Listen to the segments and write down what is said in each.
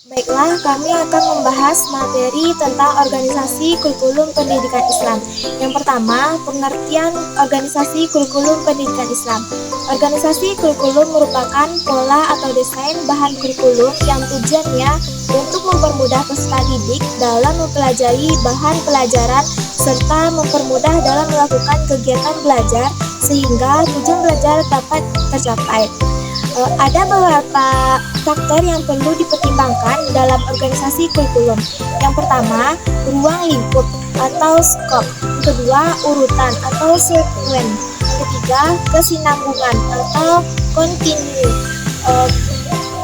Baiklah, kami akan membahas materi tentang organisasi kurikulum pendidikan Islam. Yang pertama, pengertian organisasi kurikulum pendidikan Islam. Organisasi kurikulum merupakan pola atau desain bahan kurikulum yang tujuannya untuk mempermudah peserta didik dalam mempelajari bahan pelajaran serta mempermudah dalam melakukan kegiatan belajar sehingga tujuan belajar dapat tercapai. Ada beberapa faktor yang perlu dipertimbangkan dalam organisasi kurikulum. Yang pertama, ruang lingkup atau skop. Kedua, urutan atau sekuen. Ketiga, kesinambungan atau kontinu.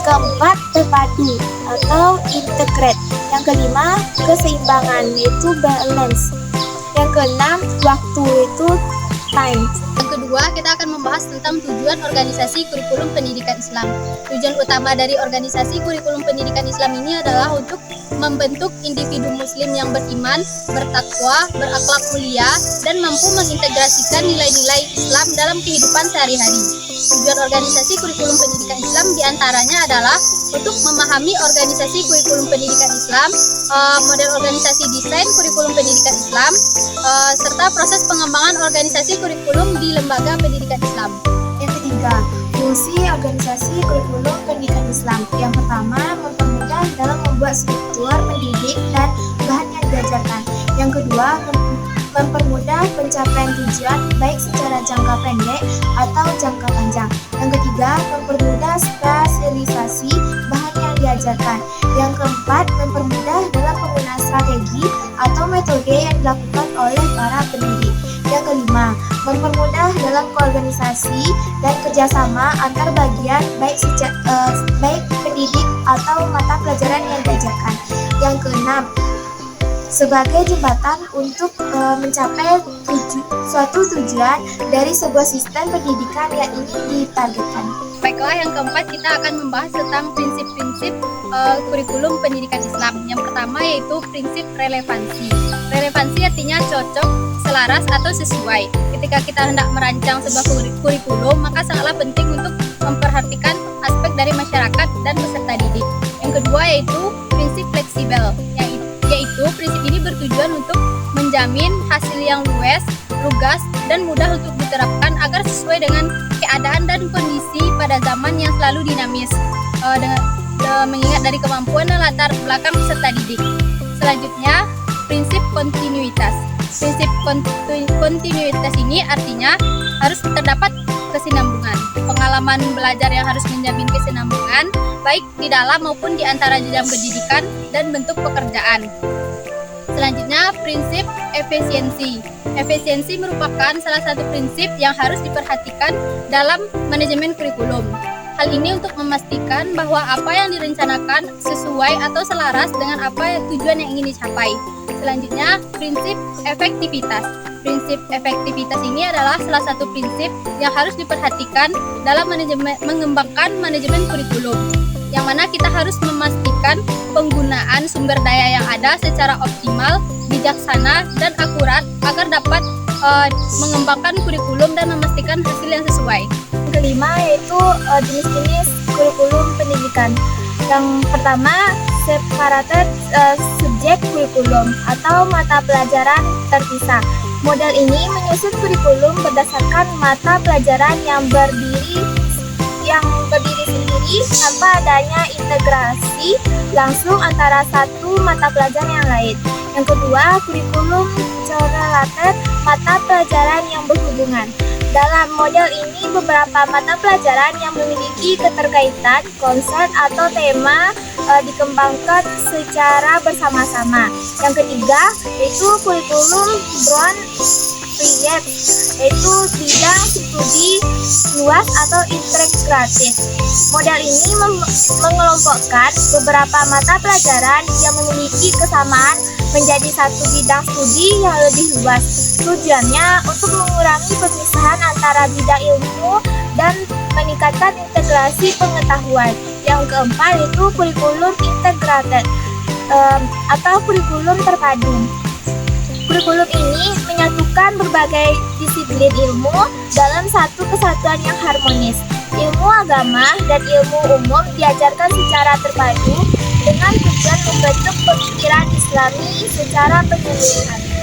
Keempat, terpadu atau integrate. Yang kelima, keseimbangan yaitu balance. Yang keenam, waktu itu time. Yang kedua, kita akan membahas tentang tujuan organisasi kurikulum pendidikan Islam. Tujuan utama dari organisasi kurikulum pendidikan Islam ini adalah untuk membentuk individu muslim yang beriman, bertakwa, berakhlak mulia, dan mampu mengintegrasikan nilai-nilai Islam dalam kehidupan sehari-hari. Tujuan organisasi kurikulum pendidikan Islam diantaranya adalah untuk memahami organisasi kurikulum pendidikan Islam, model organisasi desain kurikulum pendidikan Islam, serta proses pengembangan organisasi kurikulum di lembaga pendidikan Islam. Yang ketiga, fungsi organisasi kurikulum pendidikan Islam. Yang pertama, mempermudah dalam membuat struktur mendidik dan bahan yang diajarkan. Yang kedua, mempermudah pencapaian tujuan baik secara jangka pendek atau jangka panjang. Yang ketiga, mempermudah spesialisasi bahan yang diajarkan. Yang keempat, mempermudah dalam penggunaan strategi atau metode yang dilakukan oleh para pendidik. Yang kelima, mempermudah dalam koorganisasi dan kerjasama antar bagian baik pendidik atau mata pelajaran yang diajarkan. Yang keenam, sebagai jembatan untuk mencapai suatu tujuan dari sebuah sistem pendidikan yang ingin ditargetkan. Baiklah, yang keempat kita akan membahas tentang prinsip-prinsip kurikulum pendidikan Islam. Yang pertama yaitu prinsip relevansi. Relevansi artinya cocok, selaras atau sesuai. Ketika kita hendak merancang sebuah kurikulum, maka sangatlah penting untuk memperhatikan aspek dari masyarakat dan peserta didik. Yang kedua yaitu prinsip fleksibel, yaitu prinsip ini bertujuan untuk menjamin hasil yang lugas, dan mudah untuk diterapkan agar sesuai dengan keadaan dan kondisi pada zaman yang selalu dinamis, mengingat dari kemampuan dan latar belakang peserta didik. Selanjutnya, prinsip kontinuitas. Prinsip kontinuitas ini artinya harus terdapat kesinambungan. Pengalaman belajar yang harus menjamin kesinambungan, baik di dalam maupun di antara jenjang pendidikan dan bentuk pekerjaan. Selanjutnya, prinsip efisiensi. Efisiensi merupakan salah satu prinsip yang harus diperhatikan dalam manajemen kurikulum. Hal ini untuk memastikan bahwa apa yang direncanakan sesuai atau selaras dengan apa tujuan yang ingin dicapai. Selanjutnya, prinsip efektivitas. Prinsip efektivitas ini adalah salah satu prinsip yang harus diperhatikan dalam mengembangkan manajemen kurikulum, yang mana kita harus memastikan penggunaan sumber daya yang ada secara optimal, bijaksana, dan akurat agar dapat mengembangkan kurikulum dan memastikan hasil yang sesuai. Yang kelima yaitu jenis-jenis kurikulum pendidikan. Yang pertama, separated subject kurikulum atau mata pelajaran terpisah. Model ini menyusun kurikulum berdasarkan mata pelajaran yang berdiri sendiri tanpa adanya integrasi langsung antara satu mata pelajaran yang lain. Yang kedua, kurikulum correlated, mata pelajaran yang berhubungan. Dalam model ini, beberapa mata pelajaran yang memiliki keterkaitan, konsep atau tema dikembangkan secara bersama-sama. Yang ketiga, yaitu kurikulum broad project, yaitu bidang studi luas atau integratif. Model ini mengelompokkan beberapa mata pelajaran yang memiliki kesamaan menjadi satu bidang studi yang lebih luas. Tujuannya untuk mengurangi pemisahan antara bidang ilmu dan meningkatkan integrasi pengetahuan. Yang keempat itu kurikulum integrated atau kurikulum terpadu. Kurikulum ini menyatukan berbagai disiplin ilmu dalam satu kesatuan yang harmonis. Ilmu agama dan ilmu umum diajarkan secara terpadu dengan tujuan membentuk pemikiran Islami secara penyeluruhan.